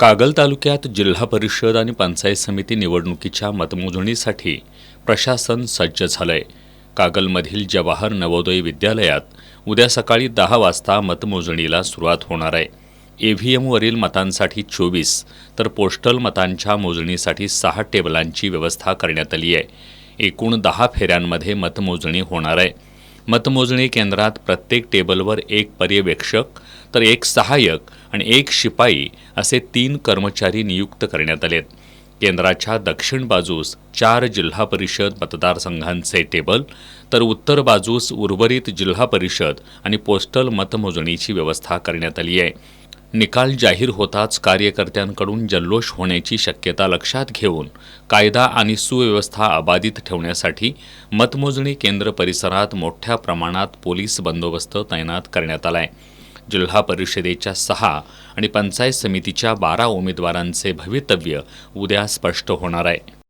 कागल तालुक्यात जिल्हा परिषद आणि पंचायत समिती निवडणुकीच्या मतमोजणीसाठी प्रशासन सज्ज झालंय। कागलमधील जवाहर नवोदय विद्यालयात उद्या सकाळी 10 वाजता मतमोजणीला सुरुवात होणार आहे। ईव्हीएमवरील मतांसाठी 24 तर पोस्टल मतांच्या मोजणीसाठी 6 टेबलांची व्यवस्था करण्यात आली आहे। एकूण 10 फेऱ्यांमध्ये मतमोजणी होणार आहे। मतमोजणी केंद्रात प्रत्येक टेबलवर एक पर्यवेक्षक तर एक सहाय्यक आणि एक शिपाई असे 3 कर्मचारी नियुक्त करण्यात आलेत। केंद्राच्या दक्षिण बाजूस 4 जिल्हा परिषद मतदारसंघांचे टेबल तर उत्तर बाजूस उर्वरित जिल्हा परिषद आणि पोस्टल मतमोजणीची व्यवस्था करण्यात आली आहे। निकाल जाहीर होताच कार्यकर्त्यांकडून जल्लोष होण्याची शक्यता लक्षात घेऊन कायदा आणि सुव्यवस्था अबाधित ठेवण्यासाठी मतमोजणी केंद्र परिसरात मोठ्या प्रमाणात पोलीस बंदोबस्त तैनात करण्यात आलाय। जिल्हा परिषदेच्या 6 आणि पंचायत समितीच्या 12 उमेदवारांचे भवितव्य उद्या स्पष्ट होणार आहे।